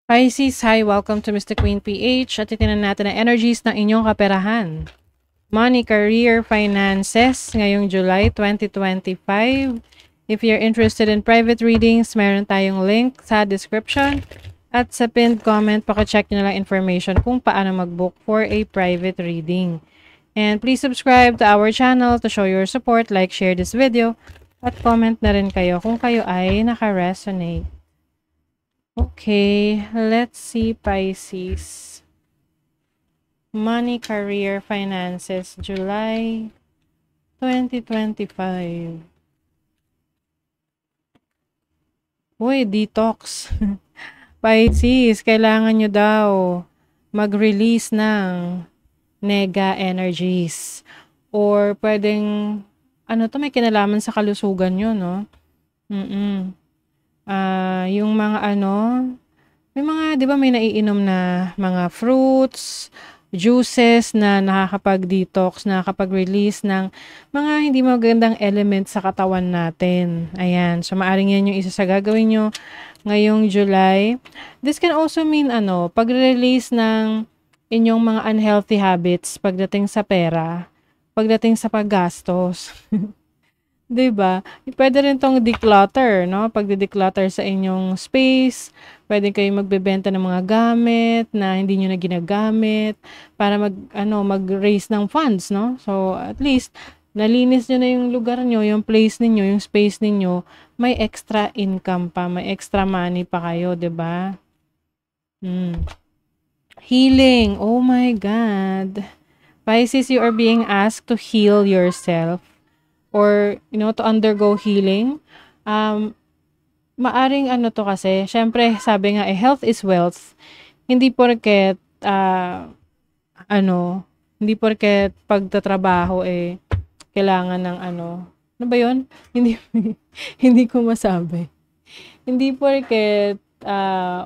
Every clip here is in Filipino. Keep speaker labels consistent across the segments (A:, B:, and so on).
A: Pisces, hi! Welcome to Mr. Queen PH at itinan natin ang energies ng inyong kaperahan. Money, career, finances ngayong July 2025. If you're interested in private readings, meron tayong link sa description at sa pinned comment, paki-check nyo lang information kung paano mag-book for a private reading. And please subscribe to our channel to show your support, like, share this video, at comment na rin kayo kung kayo ay naka-resonate. Okay, let's see Pisces. Money, career, finances, July 2025. Uy, detox. Pisces, kailangan nyo daw mag-release ng nega energies. Or pwedeng, may kinalaman sa kalusugan nyo, no? Yung mga may mga, di ba may naiinom na mga fruits, juices na nakakapag-detox, nakakapag-release ng mga hindi magandang elements sa katawan natin. Ayan. So, maaring yan yung isa sa gagawin nyo ngayong July. This can also mean, pag-release ng inyong mga unhealthy habits pagdating sa pera, pagdating sa paggastos. 'Di ba? Puwede rin 'tong declutter, no? Pagde-declutter sa inyong space, puwede kayong magbebenta ng mga gamit na hindi niyo na ginagamit para mag-raise ng funds, no? So, at least nalinis niyo na yung lugar niyo, yung place ninyo, yung space ninyo, may extra income pa, may extra money pa kayo, 'di ba? Healing. Oh my God. Pisces, you are being asked to heal yourself. Or, to undergo healing. Maaring to kasi, syempre, sabi nga, health is wealth. Hindi porket, hindi porket pagtatrabaho, kailangan ng ano ba yun? Hindi ko masabi. Hindi porket,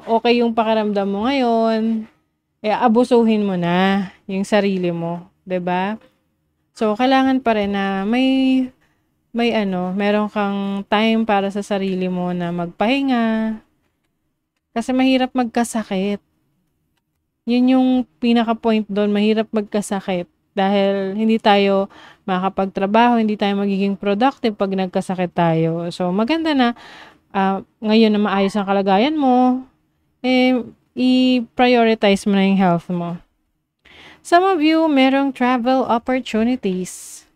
A: okay yung pakiramdam mo ngayon, abusuhin mo na yung sarili mo. 'Di ba? So, kailangan pa rin na meron kang time para sa sarili mo na magpahinga. Kasi mahirap magkasakit. Yun yung pinaka-point doon, mahirap magkasakit. Dahil hindi tayo makakapagtrabaho, hindi tayo magiging productive pag nagkasakit tayo. So, maganda na ngayon na maayos ang kalagayan mo, i-prioritize mo na yung health mo. Some of you, merong travel opportunities.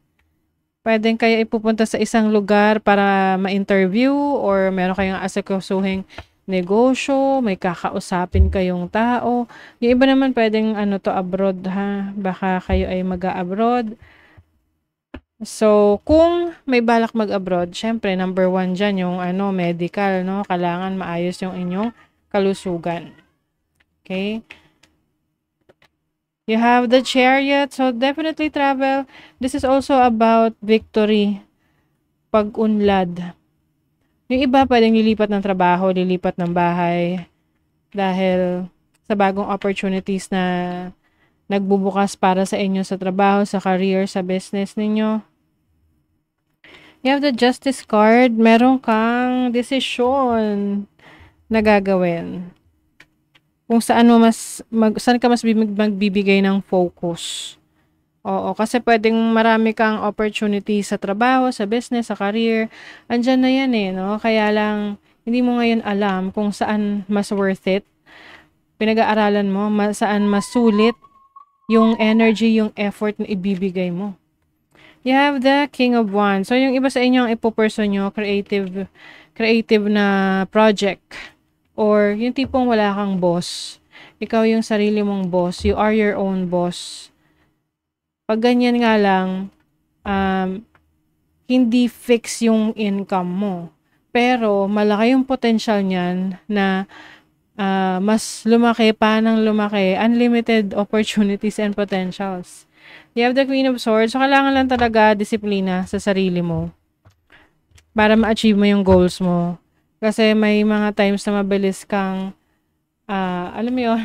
A: Pwedeng kayo ipupunta sa isang lugar para ma-interview or meron kayong asikasuhing negosyo, may kakausapin kayong tao. Yung iba naman pwedeng abroad ha. Baka kayo ay mag-abroad. So, kung may balak mag-abroad, syempre number 1 dyan yung medical, no? Kailangan maayos yung inyong kalusugan. Okay? You have the Chariot, so definitely travel. This is also about victory, pag-unlad. Yung iba pwedeng lilipat ng trabaho, lilipat ng bahay dahil sa bagong opportunities na nagbubukas para sa inyo sa trabaho, sa career, sa business ninyo. You have the Justice card. Meron kang desisyon na gagawin. Kung saan saan ka mas magbibigay ng focus. Oo, kasi pwedeng marami kang opportunity sa trabaho, sa business, sa career. Andyan na yan no? Kaya lang, hindi mo ngayon alam kung saan mas worth it. Pinag-aaralan mo, saan mas sulit yung energy, yung effort na ibibigay mo. You have the King of Wands. So, yung iba sa inyo ang ipo-pursue nyo, creative na project. Or yung tipong wala kang boss. Ikaw yung sarili mong boss. You are your own boss. Pag ganyan nga lang, hindi fix yung income mo. Pero malaki yung potential niyan na mas lumaki pa ng lumaki. Unlimited opportunities and potentials. You have the Queen of Swords. So, kailangan lang talaga disiplina sa sarili mo para ma-achieve mo yung goals mo. Kasi may mga times na mabilis kang,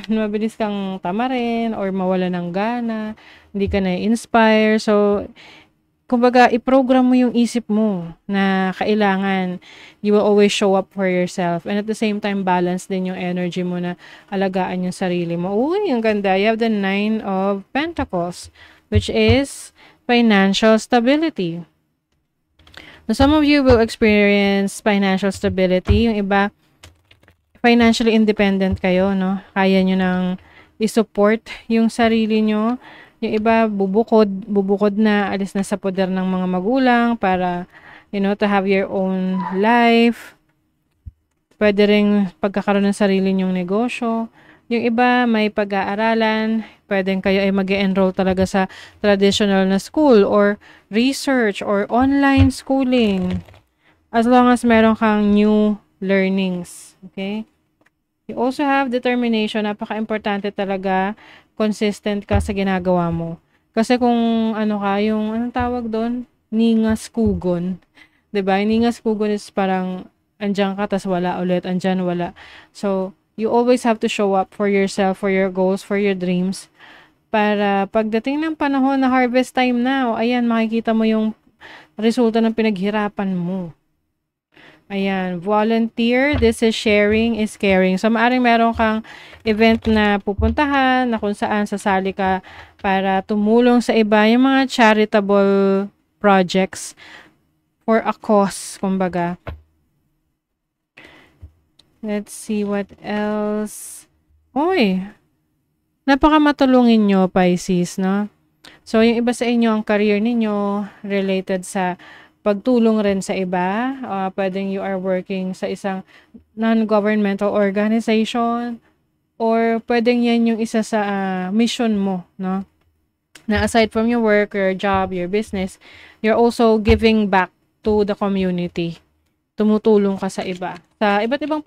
A: mabilis kang tamarin or mawala ng gana, hindi ka na-inspire. So, kumbaga, i-program mo yung isip mo na kailangan you will always show up for yourself. And at the same time, balance din yung energy mo na alagaan yung sarili mo. Uy, ang ganda. You have the 9 of Pentacles, which is financial stability. Now, some of you will experience financial stability. Yung iba, financially independent kayo, no? Kaya nyo nang i-support yung sarili nyo. Yung iba, bubukod na, alis na sa poder ng mga magulang para, to have your own life. Pwede rin pagkakaroon ng sarili nyong negosyo. Yung iba, may pag-aaralan. Pwedeng kayo ay mag-enroll talaga sa traditional na school or research or online schooling. As long as meron kang new learnings. Okay? You also have determination. Napaka-importante talaga. Consistent ka sa ginagawa mo. Kasi kung anong tawag doon? Ningas kugon. 'Di ba? Ningas kugon is parang andyan ka, tas wala ulit. Andyan, wala. So, you always have to show up for yourself, for your goals, for your dreams. Para pagdating ng panahon na harvest time na, ayan, makikita mo yung resulta ng pinaghirapan mo. Ayan, volunteer, this is sharing is caring. So, maaring meron kang event na pupuntahan, na kung saan sasali ka para tumulong sa iba, yung mga charitable projects for a cause, kumbaga. Let's see what else. Uy, napakamatulungin nyo, Pisces, no? So, yung iba sa inyo, ang career ninyo related sa pagtulong rin sa iba. Pwedeng you are working sa isang non-governmental organization or pwedeng yan yung isa sa mission mo, no? Na aside from your work, your job, your business, you're also giving back to the community. Tumutulong ka sa iba. Sa iba't ibang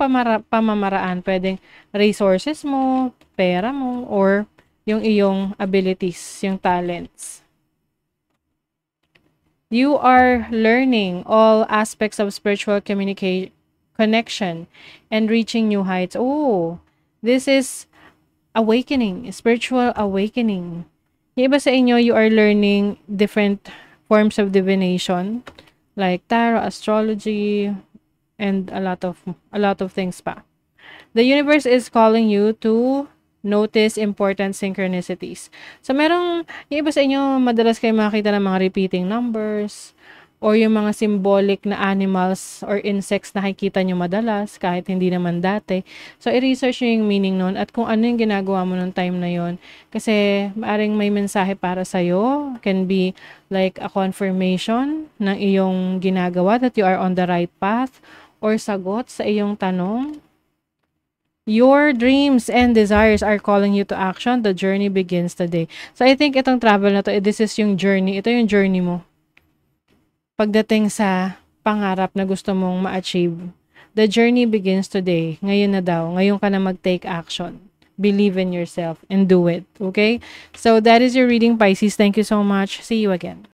A: pamamaraan, pwedeng resources mo, pera mo, or yung iyong abilities, yung talents. You are learning all aspects of spiritual connection and reaching new heights. Oh, this is awakening, spiritual awakening. Yung iba sa inyo, you are learning different forms of divination like tarot, astrology, and a lot of things pa. The universe is calling you to notice important synchronicities. So, yung iba sa inyo, madalas kayo makita ng mga repeating numbers or yung mga symbolic na animals or insects na nakikita nyo madalas kahit hindi naman dati. So, i-research nyo yung meaning nun at kung ano yung ginagawa mo nung time na yon. Kasi, maaring may mensahe para sa'yo. Can be like a confirmation ng iyong ginagawa that you are on the right path or sagot sa iyong tanong. Your dreams and desires are calling you to action. The journey begins today. So, I think itong travel na to, this is yung journey. Ito yung journey mo. Pagdating sa pangarap na gusto mong ma-achieve. The journey begins today. Ngayon na daw. Ngayon ka na mag-take action. Believe in yourself and do it. Okay? So, that is your reading, Pisces. Thank you so much. See you again.